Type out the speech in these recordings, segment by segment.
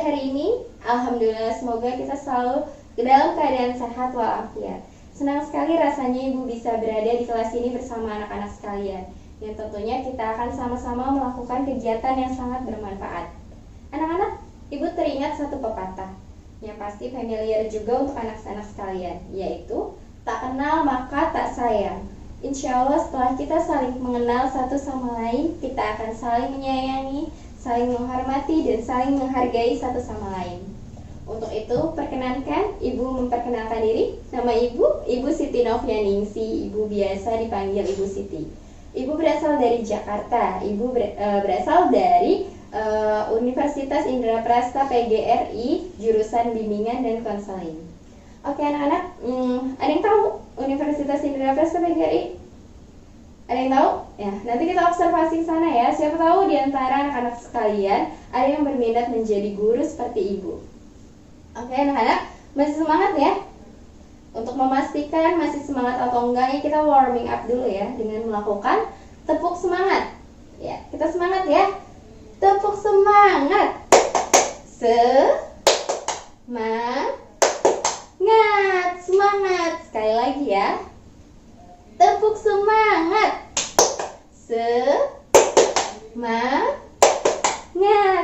hari ini? Alhamdulillah, semoga kita selalu dalam keadaan sehat walafiat. Senang sekali rasanya Ibu bisa berada di kelas ini bersama anak-anak sekalian. Yang tentunya kita akan sama-sama melakukan kegiatan yang sangat bermanfaat. Anak-anak, Ibu teringat satu pepatah yang pasti familiar juga untuk anak-anak sekalian, yaitu tak kenal maka tak sayang. Insya Allah setelah kita saling mengenal satu sama lain, kita akan saling menyayangi, saling menghormati, dan saling menghargai satu sama lain. Untuk itu, perkenankan Ibu memperkenalkan diri. Nama Ibu Siti Novianingsi. Ibu biasa dipanggil Ibu Siti. Ibu berasal dari Jakarta. Ibu berasal dari Universitas Indraprasta PGRI, jurusan Bimbingan dan Konseling. Oke anak-anak, ada yang tahu Universitas Indraprasta PGRI? Ada yang tahu? Ya, nanti kita observasi sana ya. Siapa tahu di antara anak-anak sekalian ada yang berminat menjadi guru seperti Ibu. Oke anak-anak, masih semangat ya? Untuk memastikan masih semangat atau enggaknya, kita warming up dulu ya dengan melakukan tepuk semangat. Ya, kita semangat ya. Tepuk semangat. Semangat. Sekali lagi ya. Tepuk semangat.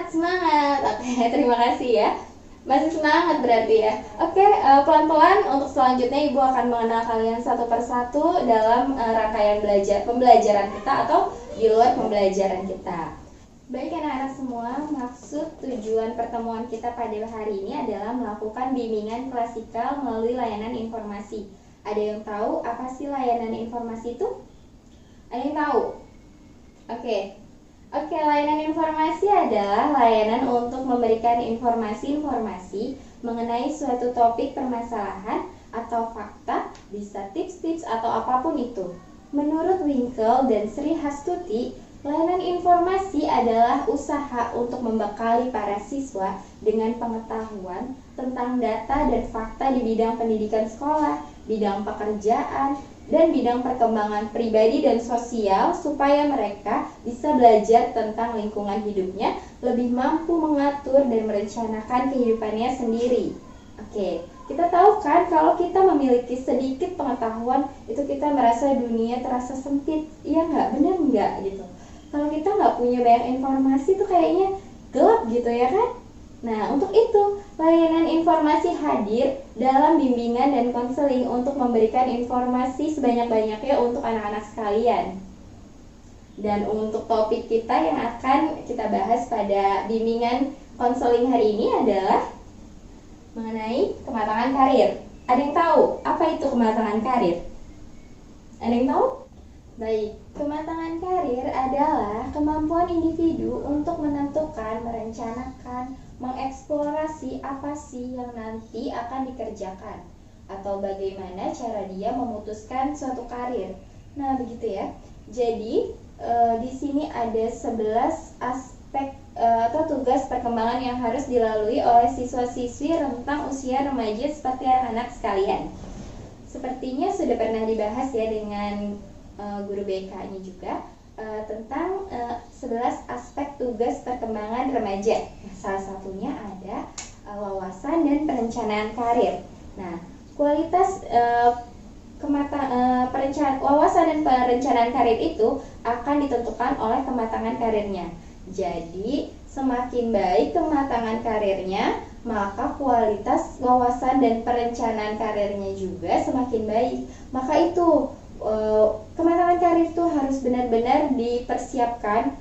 Semangat. Oke, terima kasih ya. Masih semangat berarti ya. Oke, pelan-pelan untuk selanjutnya Ibu akan mengenal kalian satu persatu dalam rangkaian pembelajaran kita atau di luar pembelajaran kita. Baik anak-anak semua, maksud tujuan pertemuan kita pada hari ini adalah melakukan bimbingan klasikal melalui layanan informasi. Ada yang tahu apa sih layanan informasi itu? Ada yang tahu? Oke, layanan informasi adalah layanan untuk memberikan informasi-informasi mengenai suatu topik permasalahan atau fakta, bisa tips-tips atau apapun itu. Menurut Winkle dan Sri Hastuti, layanan informasi adalah usaha untuk membekali para siswa dengan pengetahuan tentang data dan fakta di bidang pendidikan sekolah, bidang pekerjaan, dan bidang perkembangan pribadi dan sosial supaya mereka bisa belajar tentang lingkungan hidupnya, lebih mampu mengatur dan merencanakan kehidupannya sendiri. Oke, kita tahu kan kalau kita memiliki sedikit pengetahuan, itu kita merasa dunia terasa sempit. Iya nggak? Benar nggak gitu? Kalau kita nggak punya banyak informasi tuh kayaknya gelap gitu ya kan? Nah, untuk itu, layanan informasi hadir dalam bimbingan dan konseling untuk memberikan informasi sebanyak-banyaknya untuk anak-anak sekalian. Dan untuk topik kita yang akan kita bahas pada bimbingan konseling hari ini adalah mengenai kematangan karir. Ada yang tahu apa itu kematangan karir? Ada yang tahu? Baik, kematangan karir adalah kemampuan individu untuk menentukan, merencanakan, mengeksplorasi apa sih yang nanti akan dikerjakan atau bagaimana cara dia memutuskan suatu karir. Nah, begitu ya. Jadi, di sini ada 11 aspek atau tugas perkembangan yang harus dilalui oleh siswa-siswi rentang usia remaja seperti anak-anak sekalian. Sepertinya sudah pernah dibahas ya dengan guru BK-nya juga tentang 11 aspek tugas perkembangan remaja. Salah satunya ada wawasan dan perencanaan karir. Nah, kualitas wawasan dan perencanaan karir itu akan ditentukan oleh kematangan karirnya. Jadi, semakin baik kematangan karirnya, maka kualitas wawasan dan perencanaan karirnya juga semakin baik. Maka itu kematangan karir itu harus benar-benar dipersiapkan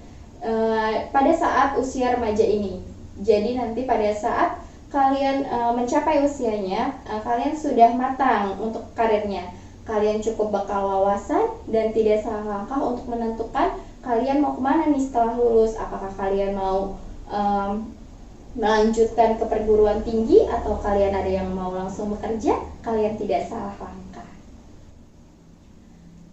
pada saat usia remaja ini. Jadi nanti pada saat kalian mencapai usianya, kalian sudah matang untuk karirnya. Kalian cukup bekal wawasan dan tidak salah langkah untuk menentukan kalian mau kemana nih setelah lulus. Apakah kalian mau melanjutkan ke perguruan tinggi atau kalian ada yang mau langsung bekerja, kalian tidak salah langkah.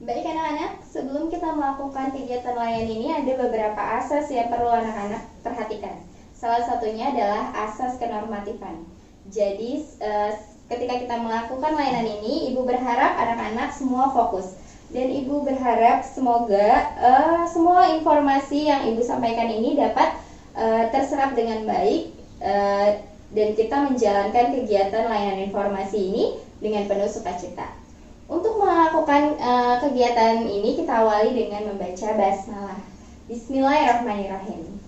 Baik anak-anak, sebelum kita melakukan kegiatan layan ini ada beberapa asas yang perlu anak-anak perhatikan. Salah satunya adalah asas kenormatifan. Jadi ketika kita melakukan layanan ini, Ibu berharap anak-anak semua fokus. Dan Ibu berharap semoga semua informasi yang Ibu sampaikan ini dapat terserap dengan baik dan kita menjalankan kegiatan layanan informasi ini dengan penuh sukacita. Untuk melakukan kegiatan ini kita awali dengan membaca basmalah. Bismillahirrahmanirrahim.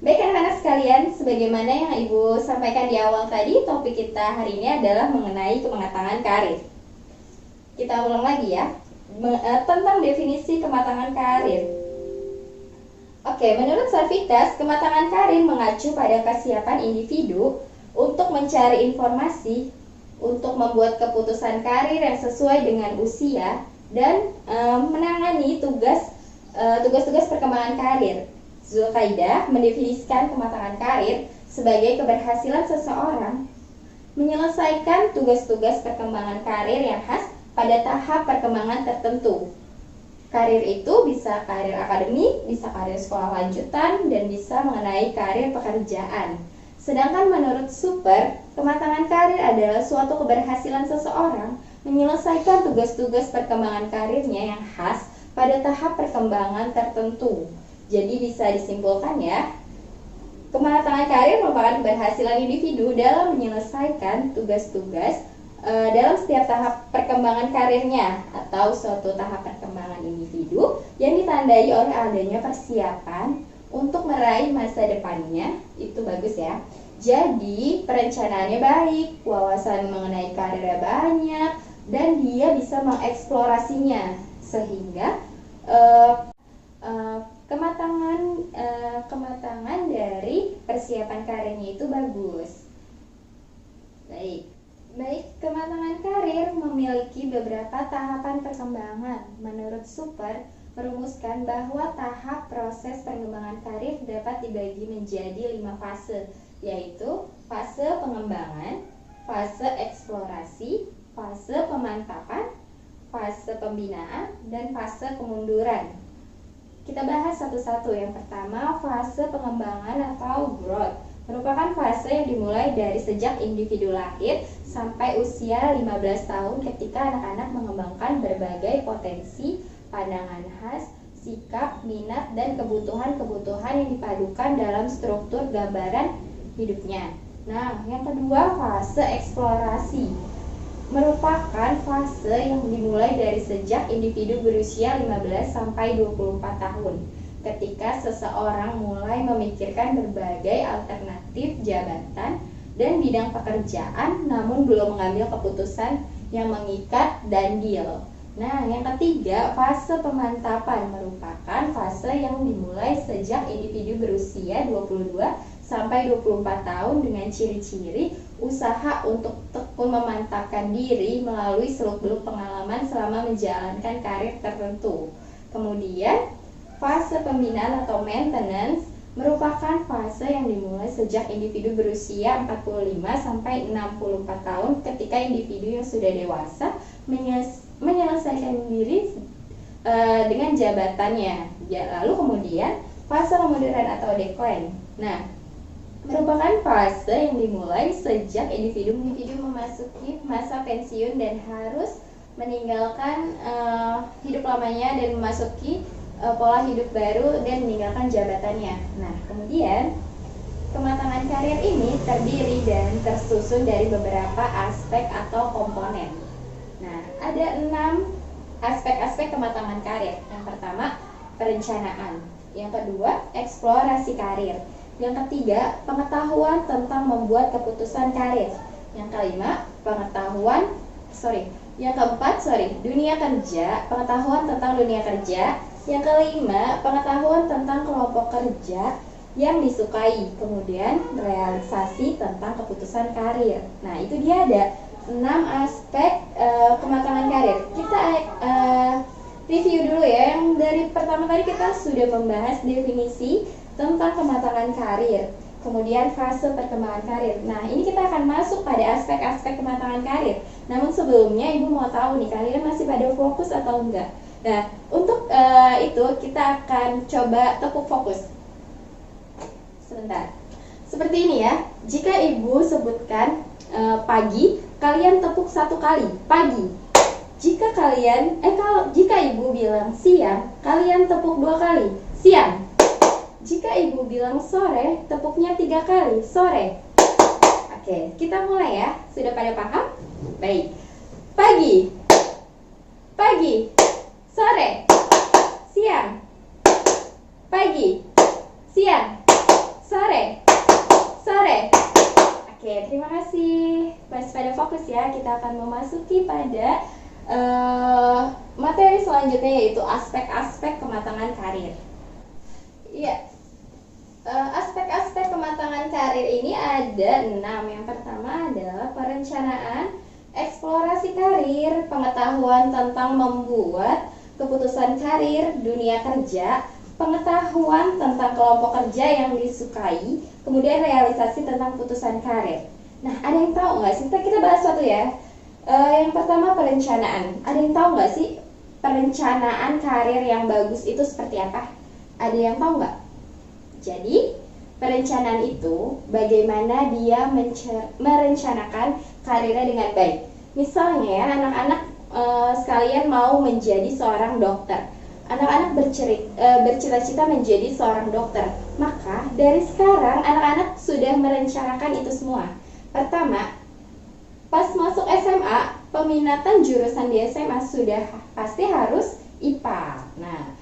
Baik anak-anak sekalian, sebagaimana yang Ibu sampaikan di awal tadi, topik kita hari ini adalah mengenai kematangan karir. Kita ulang lagi ya, tentang definisi kematangan karir. Oke, menurut Sarvitas, kematangan karir mengacu pada kesiapan individu untuk mencari informasi, untuk membuat keputusan karir yang sesuai dengan usia, dan menangani tugas-tugas perkembangan karir. Zulkaidah mendefinisikan kematangan karir sebagai keberhasilan seseorang menyelesaikan tugas-tugas perkembangan karir yang khas pada tahap perkembangan tertentu. Karir itu bisa karir akademik, bisa karir sekolah lanjutan, dan bisa mengenai karir pekerjaan. Sedangkan menurut Super, kematangan karir adalah suatu keberhasilan seseorang menyelesaikan tugas-tugas perkembangan karirnya yang khas pada tahap perkembangan tertentu. Jadi bisa disimpulkan ya, kematangan karir merupakan keberhasilan individu dalam menyelesaikan tugas-tugas dalam setiap tahap perkembangan karirnya atau suatu tahap perkembangan individu yang ditandai oleh adanya persiapan untuk meraih masa depannya. Itu bagus ya. Jadi perencanaannya baik, wawasan mengenai karirnya banyak, dan dia bisa mengeksplorasinya sehingga kematangan dari persiapan karirnya itu bagus. Baik, kematangan karir memiliki beberapa tahapan perkembangan. Menurut Super, merumuskan bahwa tahap proses pengembangan karir dapat dibagi menjadi 5 fase, yaitu fase pengembangan, fase eksplorasi, fase pemantapan, fase pembinaan, dan fase kemunduran. Kita bahas satu-satu. Yang pertama, fase pengembangan atau growth. Merupakan fase yang dimulai dari sejak individu lahir sampai usia 15 tahun ketika anak-anak mengembangkan berbagai potensi, pandangan khas, sikap, minat, dan kebutuhan-kebutuhan yang dipadukan dalam struktur gambaran hidupnya. Nah, yang kedua, fase eksplorasi. Merupakan fase yang dimulai dari sejak individu berusia 15 sampai 24 tahun. Ketika seseorang mulai memikirkan berbagai alternatif jabatan dan bidang pekerjaan namun belum mengambil keputusan yang mengikat dan deal. Nah, yang ketiga, fase pemantapan merupakan fase yang dimulai sejak individu berusia 22 sampai 24 tahun dengan ciri-ciri usaha untuk tekun memantapkan diri melalui seluk-beluk pengalaman selama menjalankan karir tertentu. Kemudian, fase pembinaan atau maintenance merupakan fase yang dimulai sejak individu berusia 45 sampai 64 tahun ketika individu yang sudah dewasa menyelesaikan diri dengan jabatannya. Lalu kemudian fase kemunduran atau decline. Nah, merupakan fase yang dimulai sejak individu memasuki masa pensiun dan harus meninggalkan hidup lamanya dan memasuki pola hidup baru dan meninggalkan jabatannya. Nah, kemudian kematangan karir ini terdiri dan tersusun dari beberapa aspek atau komponen. Nah, ada 6 aspek-aspek kematangan karir. Yang pertama, perencanaan. Yang kedua, eksplorasi karir. Yang ketiga, pengetahuan tentang membuat keputusan karir. Yang kelima, Yang keempat, dunia kerja, pengetahuan tentang dunia kerja. Yang kelima, pengetahuan tentang kelompok kerja yang disukai. Kemudian, realisasi tentang keputusan karir. Nah, itu dia ada 6 aspek kematangan karir. Kita review dulu ya. Yang dari pertama tadi kita sudah membahas definisi tentang kematangan karir. Kemudian fase perkembangan karir. Nah, ini kita akan masuk pada aspek-aspek kematangan karir. Namun sebelumnya Ibu mau tahu nih, kalian masih pada fokus atau enggak? Nah, untuk itu kita akan coba tepuk fokus. Sebentar. Seperti ini ya. Jika Ibu sebutkan pagi, kalian tepuk 1 kali, pagi. Jika Ibu bilang siang, kalian tepuk 2 kali, siang. Jika Ibu bilang sore, tepuknya 3 kali, sore. Oke, kita mulai ya. Sudah pada paham? Baik. Pagi, pagi, sore, siang, pagi, siang, sore, sore. Oke, terima kasih. Masih pada fokus ya. Kita akan memasuki pada materi selanjutnya, yaitu aspek-aspek kematangan karir. Iya, aspek-aspek kematangan karir ini ada 6. Yang pertama adalah perencanaan, eksplorasi karir, pengetahuan tentang membuat keputusan karir, dunia kerja, pengetahuan tentang kelompok kerja yang disukai, kemudian realisasi tentang putusan karir. Nah, ada yang tahu nggak sih? Kita bahas satu ya. Yang pertama perencanaan. Ada yang tahu nggak sih perencanaan karir yang bagus itu seperti apa? Ada yang tahu nggak? Jadi perencanaan itu bagaimana dia merencanakan karirnya dengan baik. Misalnya ya, anak-anak sekalian mau menjadi seorang dokter. Anak-anak bercita-cita menjadi seorang dokter. Maka dari sekarang anak-anak sudah merencanakan itu semua. Pertama, pas masuk SMA, peminatan jurusan di SMA sudah pasti harus IPA. Nah,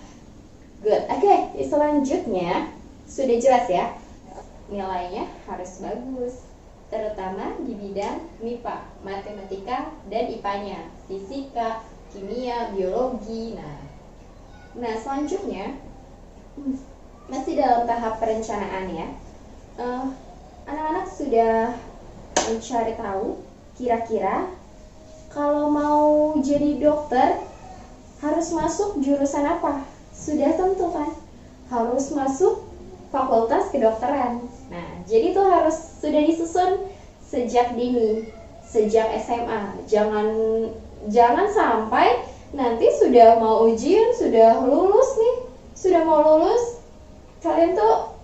good. Oke, selanjutnya sudah jelas ya. Nilainya harus bagus, terutama di bidang MIPA, matematika dan IPA-nya, fisika, kimia, biologi. Nah, selanjutnya masih dalam tahap perencanaan ya. Anak-anak sudah mencari tahu kira-kira kalau mau jadi dokter harus masuk jurusan apa? Sudah tentu kan? Harus masuk fakultas kedokteran. Nah, jadi itu harus sudah disusun sejak dini, sejak SMA. Jangan sampai nanti sudah mau ujian, sudah lulus nih, sudah mau lulus, kalian tuh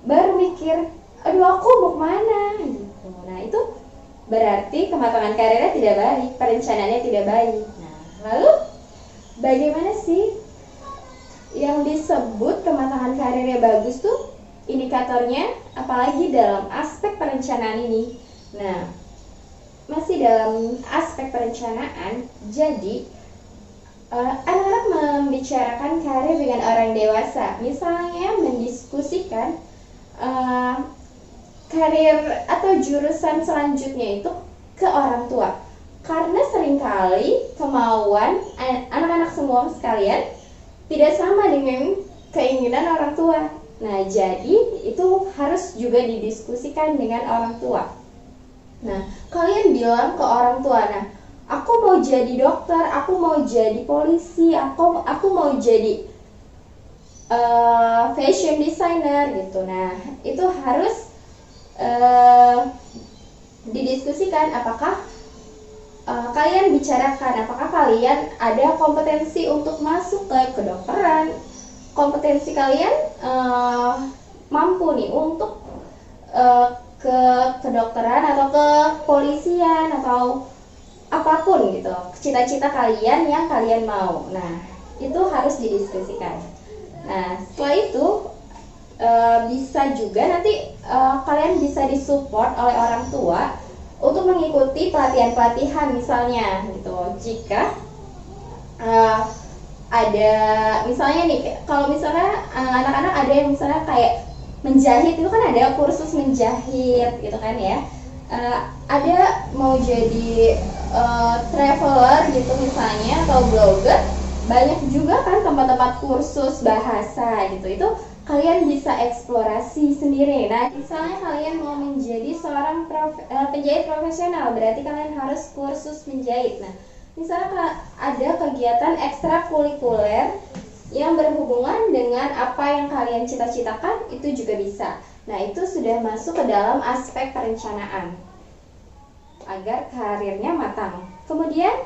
baru mikir, aduh aku mau kemana gitu. Nah, itu berarti kematangan karirnya tidak baik, perencanaannya tidak baik. Nah, lalu bagaimana sih yang disebut kematangan karirnya bagus tuh indikatornya, apalagi dalam aspek perencanaan ini? Nah, masih dalam aspek perencanaan, jadi anak-anak membicarakan karir dengan orang dewasa. Misalnya mendiskusikan karir atau jurusan selanjutnya itu ke orang tua, karena seringkali kemauan anak-anak semua sekalian tidak sama dengan keinginan orang tua. Nah, jadi itu harus juga didiskusikan dengan orang tua. Nah, kalian bilang ke orang tua, nah, aku mau jadi dokter, aku mau jadi polisi, aku mau jadi fashion designer gitu. Nah, itu harus didiskusikan apakah kalian bicarakan apakah kalian ada kompetensi untuk masuk ke kedokteran, kompetensi kalian mampu nih untuk ke kedokteran atau ke polisian atau apapun gitu, cita-cita kalian yang kalian mau. Nah, itu harus didiskusikan. Nah, setelah itu bisa juga nanti kalian bisa disupport oleh orang tua untuk mengikuti pelatihan-pelatihan misalnya gitu. Jika ada misalnya nih, kalau misalnya anak-anak ada yang misalnya kayak menjahit, itu kan ada kursus menjahit gitu kan ya. Ada mau jadi traveler gitu misalnya, atau blogger, banyak juga kan tempat-tempat kursus bahasa gitu. Itu kalian bisa eksplorasi sendiri. Nah, misalnya kalian mau menjadi seorang penjahit profesional, berarti kalian harus kursus menjahit. Nah, misalnya ada kegiatan ekstrakurikuler yang berhubungan dengan apa yang kalian cita-citakan, itu juga bisa. Nah, itu sudah masuk ke dalam aspek perencanaan agar karirnya matang. Kemudian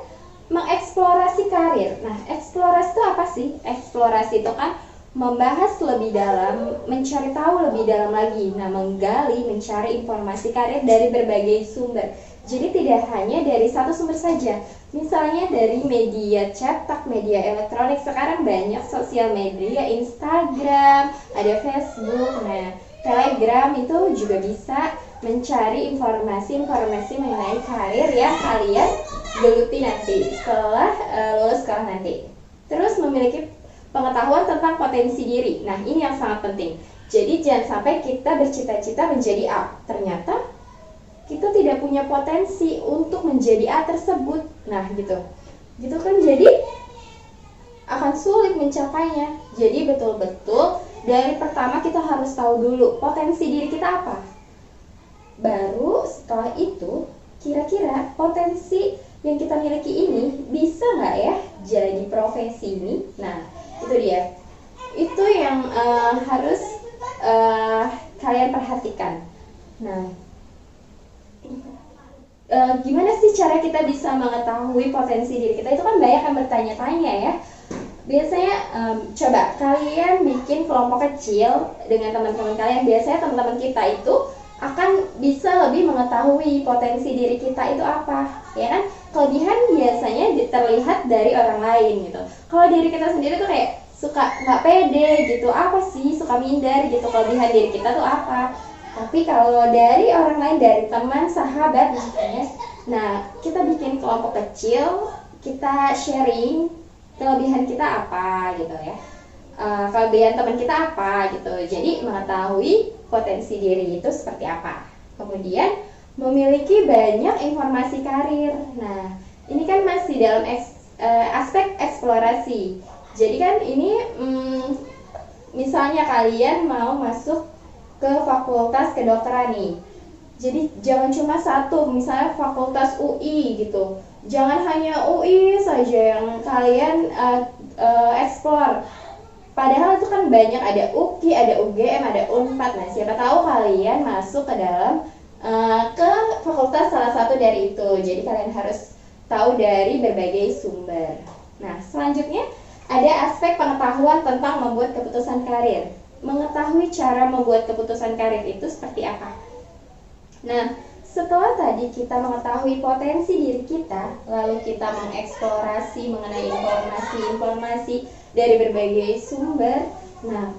mengeksplorasi karir. Nah, eksplorasi itu apa sih? Eksplorasi itu kan membahas lebih dalam, mencari tahu lebih dalam lagi. Nah, menggali, mencari informasi karir dari berbagai sumber. Jadi tidak hanya dari satu sumber saja. Misalnya dari media cetak, media elektronik. Sekarang banyak sosial media, Instagram, ada Facebook, nah Telegram itu juga bisa mencari informasi-informasi mengenai karir yang kalian geluti nanti setelah lulus sekolah nanti. Terus memiliki pengetahuan tentang potensi diri. Nah, ini yang sangat penting. Jadi jangan sampai kita bercita-cita menjadi A, ternyata kita tidak punya potensi untuk menjadi A tersebut. Nah, gitu kan, jadi akan sulit mencapainya. Jadi betul-betul dari pertama kita harus tahu dulu potensi diri kita apa. Baru setelah itu, kira-kira potensi yang kita miliki ini bisa nggak ya jadi profesi ini? Nah, itu dia. Itu yang harus kalian perhatikan. Nah, gimana sih cara kita bisa mengetahui potensi diri kita? Itu kan banyak yang bertanya-tanya ya. Biasanya coba kalian bikin kelompok kecil dengan teman-teman kalian. Biasanya teman-teman kita itu akan bisa lebih mengetahui potensi diri kita itu apa, ya kan? Kelebihan biasanya terlihat dari orang lain gitu. Kalau diri kita sendiri tuh kayak suka nggak pede gitu, apa sih, suka minder gitu. Kelebihan diri kita tuh apa? Tapi kalau dari orang lain, dari teman, sahabat misalnya, nah kita bikin kelompok kecil, kita sharing kelebihan kita apa gitu ya, kelebihan teman kita apa gitu. Jadi mengetahui potensi diri itu seperti apa. Kemudian memiliki banyak informasi karir. Nah, ini kan masih dalam aspek eksplorasi. Jadi kan ini misalnya kalian mau masuk ke fakultas kedokteran nih. Jadi jangan cuma satu, misalnya fakultas UI gitu. Jangan hanya UI saja yang kalian explore. Padahal itu kan banyak, ada UKI, ada UGM, ada Unpad. Nah, siapa tahu kalian masuk ke dalam ke fakultas salah satu dari itu. Jadi kalian harus tahu dari berbagai sumber. Nah, selanjutnya ada aspek pengetahuan tentang membuat keputusan karir. Mengetahui cara membuat keputusan karir itu seperti apa. Nah, setelah tadi kita mengetahui potensi diri kita, lalu kita mengeksplorasi mengenai informasi-informasi dari berbagai sumber. Nah,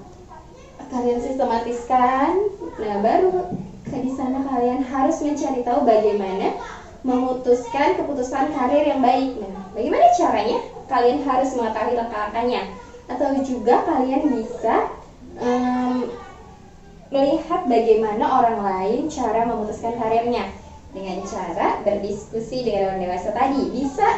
kalian sistematiskan. Nah, baru di sana kalian harus mencari tahu bagaimana memutuskan keputusan karir yang baik. Nah, bagaimana caranya? Kalian harus mengetahui langkah-langkahnya. Atau juga kalian bisa melihat bagaimana orang lain cara memutuskan karirnya dengan cara berdiskusi dengan orang dewasa tadi. Bisa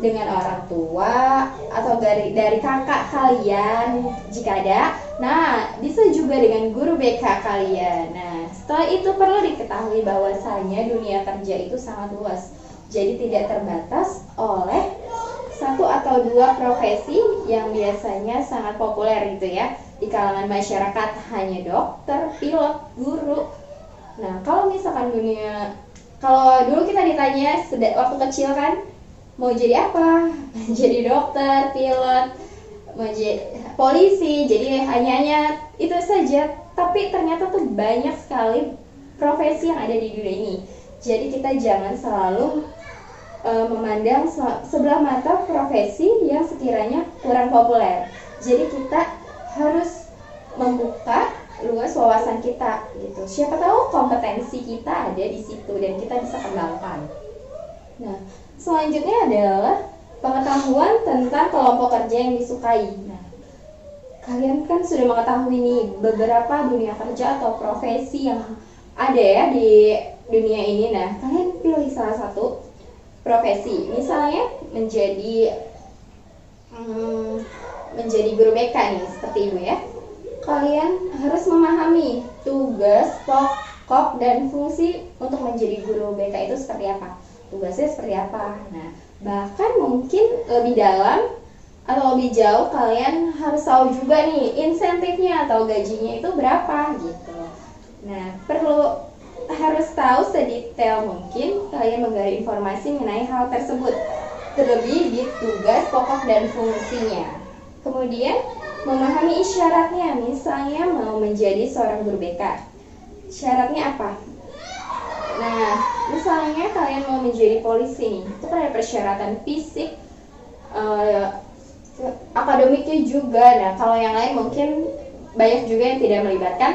dengan orang tua atau dari kakak kalian jika ada. Nah, bisa juga dengan guru BK kalian. Nah, setelah itu perlu diketahui bahwasanya dunia kerja itu sangat luas. Jadi tidak terbatas oleh satu atau dua profesi yang biasanya sangat populer gitu ya di kalangan masyarakat, hanya dokter, pilot, guru. Nah, kalau misalkan kalau dulu kita ditanya waktu kecil kan, mau jadi apa? Jadi dokter, pilot, mau jadi polisi, jadi hanya itu saja. Tapi ternyata tuh banyak sekali profesi yang ada di dunia ini. Jadi kita jangan selalu memandang sebelah mata profesi yang sekiranya kurang populer. Jadi kita harus membuka luas wawasan kita gitu. Siapa tahu kompetensi kita ada di situ dan kita bisa kembangkan. Nah, selanjutnya adalah pengetahuan tentang kelompok kerja yang disukai. Nah, kalian kan sudah mengetahui nih beberapa dunia kerja atau profesi yang ada ya di dunia ini. Nah, kalian pilih salah satu profesi. Misalnya menjadi guru BK nih, seperti ibu ya. Kalian harus memahami tugas, pokok, dan fungsi untuk menjadi guru BK itu seperti apa. Tugasnya seperti apa. Nah, bahkan mungkin lebih dalam atau lebih jauh kalian harus tahu juga nih insentifnya atau gajinya itu berapa gitu. Nah, harus tahu sedetail mungkin kalian menggali informasi mengenai hal tersebut, terlebih di tugas, pokok, dan fungsinya. Kemudian memahami isyaratnya, misalnya mau menjadi seorang guru BK, syaratnya apa? Nah, misalnya kalian mau menjadi polisi nih, itu kan ada persyaratan fisik, akademiknya juga. Nah, kalau yang lain mungkin banyak juga yang tidak melibatkan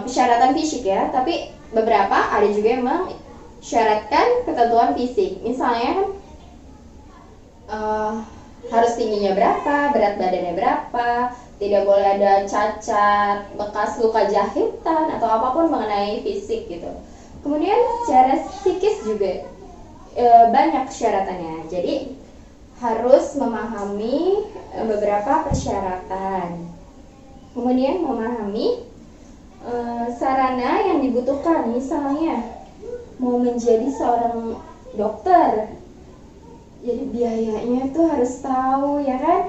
persyaratan fisik ya, tapi beberapa ada juga yang mensyaratkan ketentuan fisik. Misalnya kan harus tingginya berapa, berat badannya berapa, tidak boleh ada cacat, bekas luka jahitan atau apapun mengenai fisik gitu. Kemudian secara psikis juga banyak persyaratannya. Jadi harus memahami beberapa persyaratan. Kemudian memahami sarana yang dibutuhkan. Misalnya mau menjadi seorang dokter, jadi biayanya tuh harus tahu ya kan,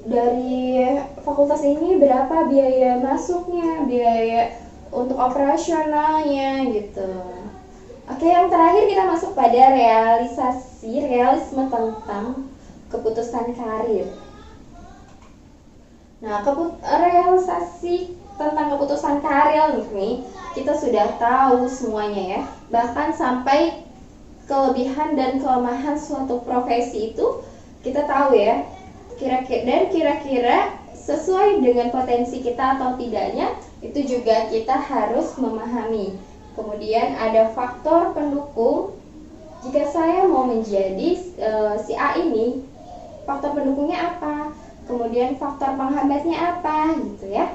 dari fakultas ini berapa biaya masuknya, biaya untuk operasionalnya gitu. Oke, yang terakhir kita masuk pada realisme tentang keputusan karir. Nah, realisasi tentang keputusan karir nih, kita sudah tahu semuanya ya. Bahkan sampai kelebihan dan kelemahan suatu profesi itu kita tahu ya. Kira-kira sesuai dengan potensi kita atau tidaknya, itu juga kita harus memahami. Kemudian ada faktor pendukung. Jika saya mau menjadi si A ini, faktor pendukungnya apa? Kemudian faktor penghambatnya apa gitu ya.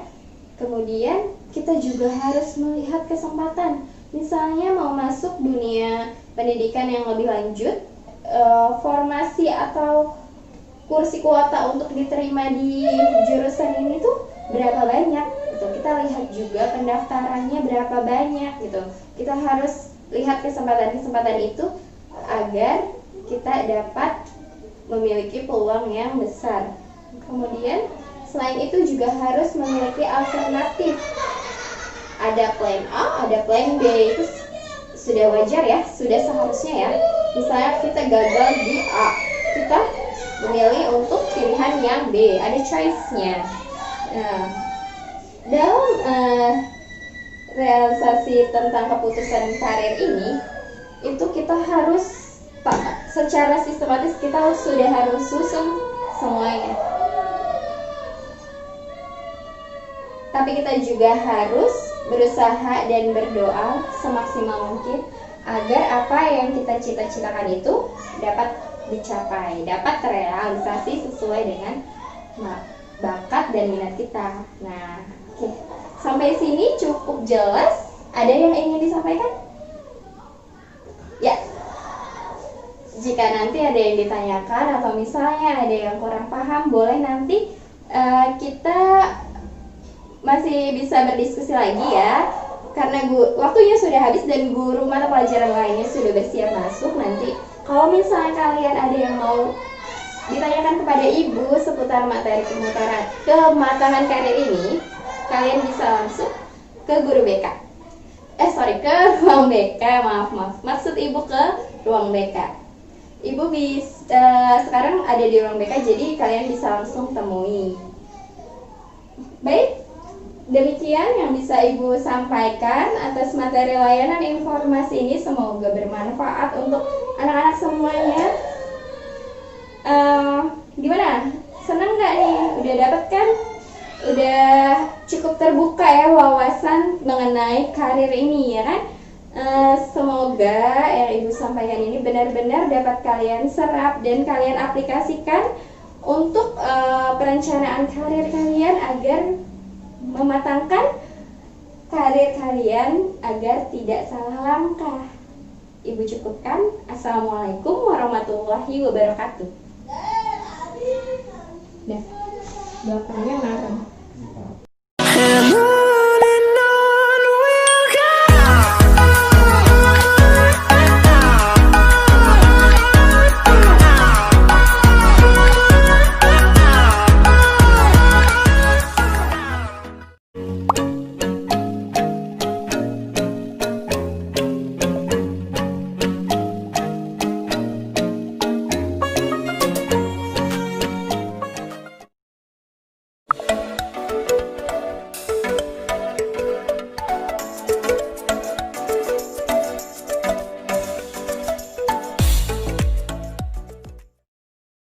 Kemudian kita juga harus melihat kesempatan. Misalnya mau masuk dunia pendidikan yang lebih lanjut, formasi atau kursi kuota untuk diterima di jurusan ini tuh berapa banyak gitu. Kita lihat juga pendaftarannya berapa banyak gitu. Kita harus lihat kesempatan-kesempatan itu agar kita dapat memiliki peluang yang besar. Kemudian selain itu juga harus memiliki alternatif. Ada plan A, ada plan B, itu sudah wajar ya, sudah seharusnya ya. Misalnya kita gagal di A, kita memilih untuk pilihan yang B, ada choice-nya. Nah, dalam realisasi tentang keputusan karir ini, itu kita harus secara sistematis kita sudah harus susun semuanya. Tapi kita juga harus berusaha dan berdoa semaksimal mungkin agar apa yang kita cita-citakan itu dapat dicapai, dapat terrealisasi sesuai dengan bakat dan minat kita. Nah, oke. Sampai sini cukup jelas. Ada yang ingin disampaikan? Ya. Jika nanti ada yang ditanyakan atau misalnya ada yang kurang paham, boleh nanti kita masih bisa berdiskusi lagi ya. Karena waktunya sudah habis dan guru mata pelajaran lainnya sudah bersiap masuk. Nanti kalau misalnya kalian ada yang mau ditanyakan kepada ibu seputar materi kematangan karir ini, kalian bisa langsung ke guru BK. Ke ruang BK, maaf. Maksud ibu ke ruang BK. Ibu sekarang ada di ruang BK, jadi kalian bisa langsung temui. Baik, demikian yang bisa ibu sampaikan atas materi layanan informasi ini. Semoga bermanfaat untuk anak-anak semuanya. Gimana? Senang nggak nih? Udah dapet kan? Udah cukup terbuka ya wawasan mengenai karir ini ya kan? Semoga yang ibu sampaikan ini benar-benar dapat kalian serap dan kalian aplikasikan untuk perencanaan karir kalian agar mematangkan karir kalian agar tidak salah langkah. Ibu cukupkan. Assalamualaikum warahmatullahi wabarakatuh. Nah, belakangnya marah.